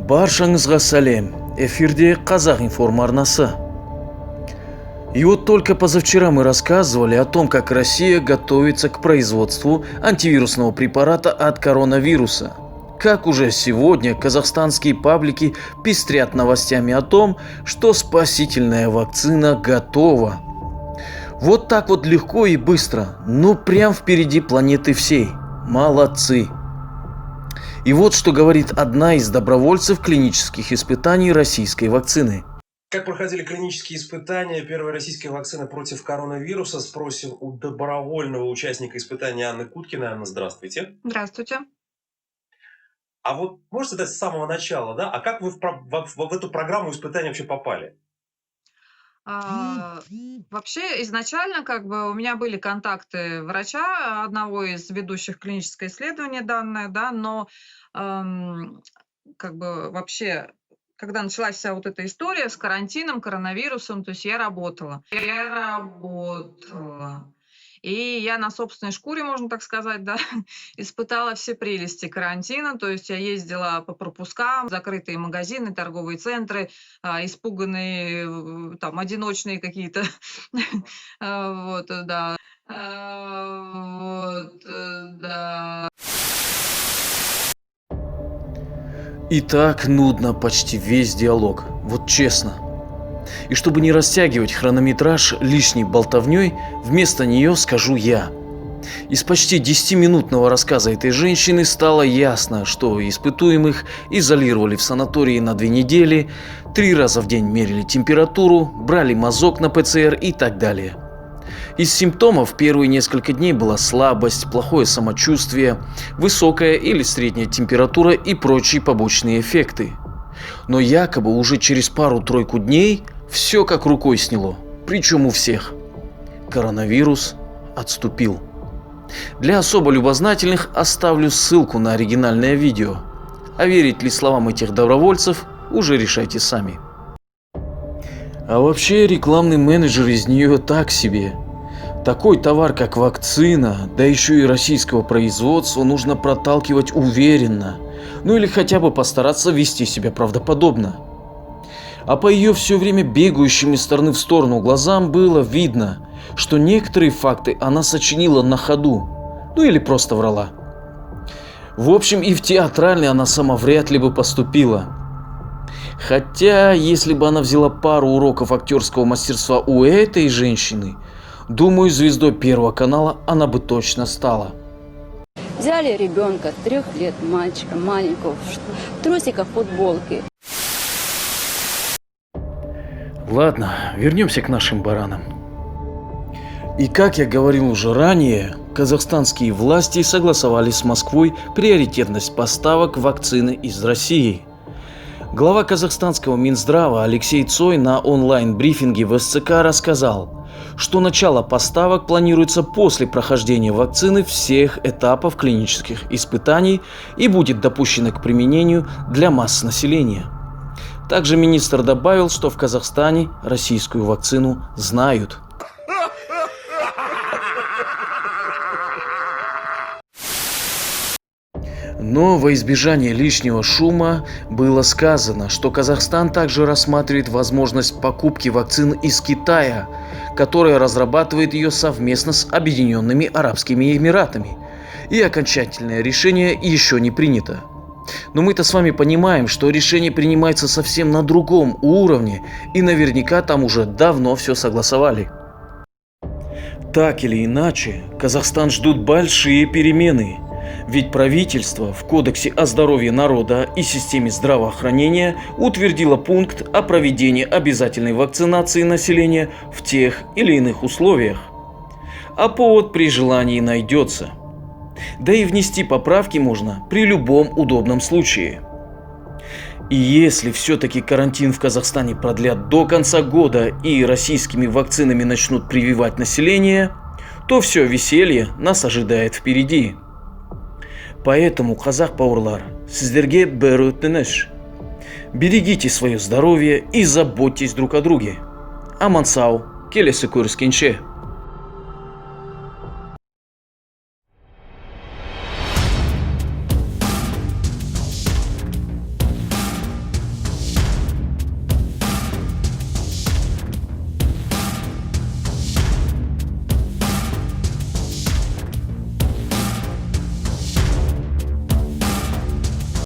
Баршаңызға сәлем. Эфирде Казах Информ арнасы. И вот только позавчера мы рассказывали о том, как Россия готовится к производству антивирусного препарата от коронавируса. Как уже сегодня казахстанские паблики пестрят новостями о том, что спасительная вакцина готова. Вот так вот легко и быстро, ну прям впереди планеты всей. Молодцы. И вот что говорит одна из добровольцев клинических испытаний российской вакцины. Как проходили клинические испытания первой российской вакцины против коронавируса, спросим у добровольного участника испытаний Анны Куткиной. Анна, здравствуйте. Здравствуйте. А вот можете дать с самого начала, да? А как вы в эту программу испытаний вообще попали? Вообще, изначально, у меня были контакты врача, одного из ведущих клиническое исследование данное, да, но вообще, когда началась вся вот эта история с карантином, коронавирусом, то есть я работала. И я на собственной шкуре, можно так сказать, да, испытала все прелести карантина. То есть я ездила по пропускам, закрытые магазины, торговые центры, испуганные, там, одиночные какие-то. Вот, да. И так нудно почти весь диалог, вот честно. И чтобы не растягивать хронометраж лишней болтовней, вместо нее скажу я. Из почти 10-минутного рассказа этой женщины стало ясно, что испытуемых изолировали в санатории на 2 недели, 3 раза в день мерили температуру, брали мазок на ПЦР и так далее. Из симптомов первые несколько дней была слабость, плохое самочувствие, высокая или средняя температура и прочие побочные эффекты. Но якобы уже через пару-тройку дней все как рукой сняло, причем у всех. Коронавирус отступил. Для особо любознательных оставлю ссылку на оригинальное видео. А верить ли словам этих добровольцев, уже решайте сами. А вообще рекламный менеджер из нее так себе. Такой товар, как вакцина, да еще и российского производства, нужно проталкивать уверенно. Ну или хотя бы постараться вести себя правдоподобно. А по ее все время бегающим из стороны в сторону глазам было видно, что некоторые факты она сочинила на ходу, ну или просто врала. В общем, и в театральный она сама вряд ли бы поступила. Хотя, если бы она взяла пару уроков актерского мастерства у этой женщины, думаю, звездой Первого канала она бы точно стала. Взяли ребенка 3 лет, мальчика маленького, в трусиках, футболке. Ладно, вернемся к нашим баранам. И как я говорил уже ранее, казахстанские власти согласовали с Москвой приоритетность поставок вакцины из России. Глава казахстанского Минздрава Алексей Цой на онлайн-брифинге в СЦК рассказал, что начало поставок планируется после прохождения вакцины всех этапов клинических испытаний и будет допущено к применению для масс населения. Также министр добавил, что в Казахстане российскую вакцину знают. Но во избежание лишнего шума было сказано, что Казахстан также рассматривает возможность покупки вакцин из Китая, которая разрабатывает ее совместно с Объединенными Арабскими Эмиратами. И окончательное решение еще не принято. Но мы-то с вами понимаем, что решение принимается совсем на другом уровне, и наверняка там уже давно все согласовали. Так или иначе, Казахстан ждут большие перемены. Ведь правительство в Кодексе о здоровье народа и системе здравоохранения утвердило пункт о проведении обязательной вакцинации населения в тех или иных условиях. А повод при желании найдется. Да и внести поправки можно при любом удобном случае. И если все-таки карантин в Казахстане продлят до конца года и российскими вакцинами начнут прививать население, то все веселье нас ожидает впереди. Поэтому, казах бауырлар, сіздерге бір өтініш. Берегите свое здоровье и заботьтесь друг о друге. Аман сау, келесі көріскенше.